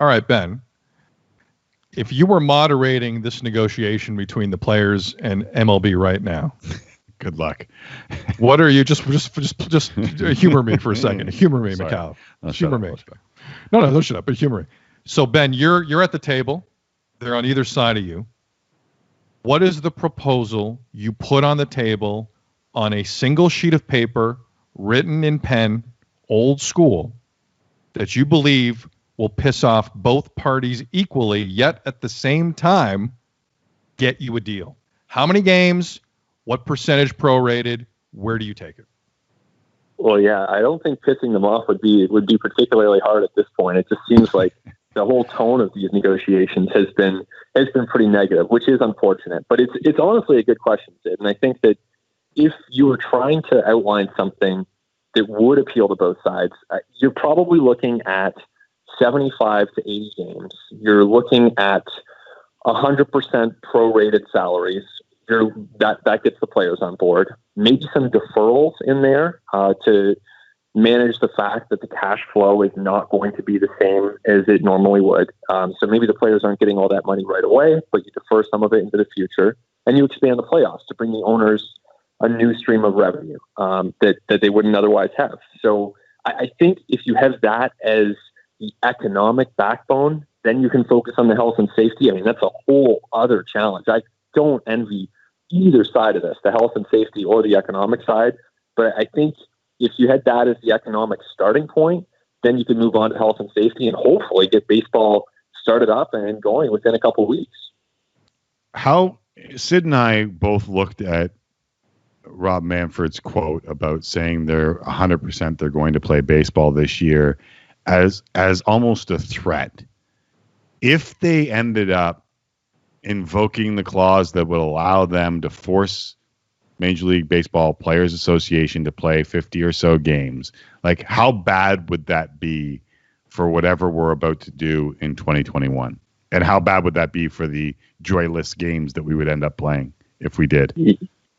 All right, Ben. If you were moderating this negotiation between the players and MLB right now, good luck. What are you just humor me for a second? Humor me, McCall. Humor me. No, don't shut up. But humor me. So Ben, you're at the table. They're on either side of you. What is the proposal you put on the table on a single sheet of paper, written in pen, old school, that you believe will piss off both parties equally, yet at the same time get you a deal? How many games? What percentage prorated? Where do you take it? Well, yeah, I don't think pissing them off would be particularly hard at this point. It just seems like the whole tone of these negotiations has been pretty negative, which is unfortunate. But it's honestly a good question, Sid. And I think that if you were trying to outline something that would appeal to both sides, you're probably looking at 75 to 80 games. You're looking at 100% prorated salaries. That gets the players on board. Maybe some deferrals in there to manage the fact that the cash flow is not going to be the same as it normally would. So maybe the players aren't getting all that money right away, but you defer some of it into the future, and you expand the playoffs to bring the owners a new stream of revenue that they wouldn't otherwise have. So I think if you have that as the economic backbone, then you can focus on the health and safety. I mean, that's a whole other challenge. I don't envy either side of this, the health and safety or the economic side. But I think if you had that as the economic starting point, then you can move on to health and safety and hopefully get baseball started up and going within a couple of weeks. How Sid and I both looked at Rob Manfred's quote about saying they're 100% they're going to play baseball this year as almost a threat. If they ended up invoking the clause that would allow them to force Major League Baseball Players Association to play 50 or so games, like how bad would that be for whatever we're about to do in 2021? And how bad would that be for the joyless games that we would end up playing if we did?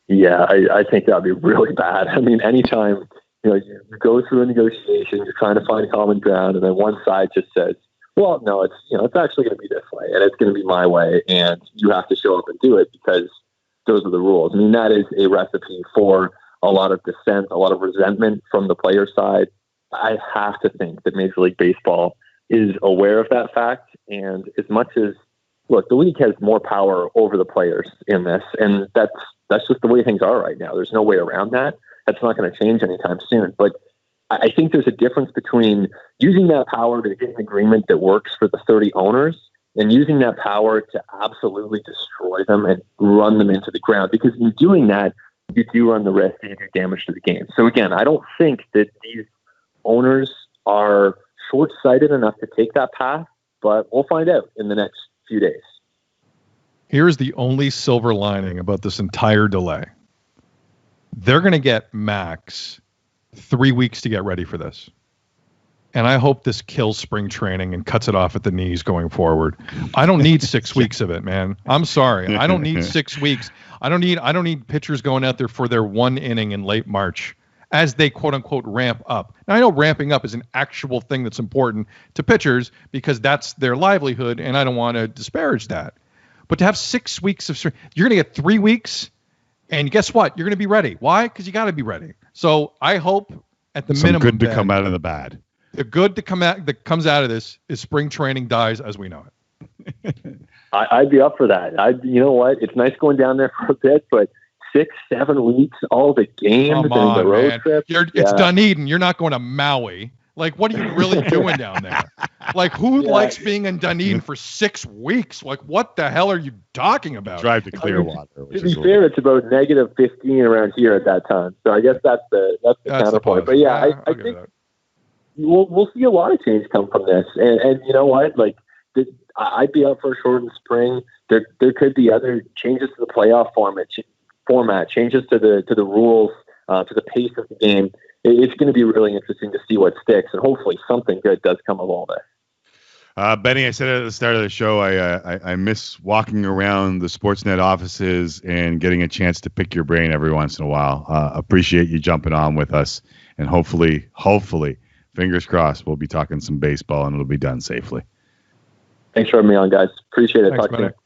Yeah, I think that would be really bad. I mean, anytime you go through a negotiation, you're trying to find common ground, and then one side just says, well, no, it's actually going to be this way, and it's going to be my way, and you have to show up and do it because those are the rules. I mean, that is a recipe for a lot of dissent, a lot of resentment from the player side. I have to think that Major League Baseball is aware of that fact, and as much as, look, the league has more power over the players in this, and that's just the way things are right now. There's no way around that. That's not going to change anytime soon. But I think there's a difference between using that power to get an agreement that works for the 30 owners and using that power to absolutely destroy them and run them into the ground. Because in doing that, you do run the risk that you do damage to the game. So again, I don't think that these owners are short-sighted enough to take that path, but we'll find out in the next few days. Here's the only silver lining about this entire delay. They're going to get max 3 weeks to get ready for this. And I hope this kills spring training and cuts it off at the knees going forward. I don't need 6 weeks of it, man. I'm sorry. I don't need 6 weeks. I don't need pitchers going out there for their one inning in late March as they quote unquote ramp up. Now I know ramping up is an actual thing that's important to pitchers because that's their livelihood, and I don't want to disparage that. But to have 6 weeks of you're going to get 3 weeks, and guess what? You're going to be ready. Why? Because you got to be ready. So I hope at the minimum, good to come out of the bad. The good that comes out of this is spring training dies as we know it. I'd be up for that. You know what? It's nice going down there for a bit, but 6-7 weeks, all the games and the road trip. It's Dunedin. You're not going to Maui. Like, what are you really doing down there? Like, who likes being in Dunedin for 6 weeks? Like, what the hell are you talking about? Drive to Clearwater. To be fair, it's about negative 15 around here at that time. So I guess that's the counterpoint. But yeah, I think we'll see a lot of change come from this. And you know what? Like, I'd be up for a shortened spring. There could be other changes to the playoff format, changes to the rules, to the pace of the game. It's going to be really interesting to see what sticks, and hopefully something good does come of all this. Benny, I said at the start of the show, I miss walking around the Sportsnet offices and getting a chance to pick your brain every once in a while. Appreciate you jumping on with us, and hopefully, fingers crossed, we'll be talking some baseball and it'll be done safely. Thanks for having me on, guys. Appreciate it. Thanks, Talk to you.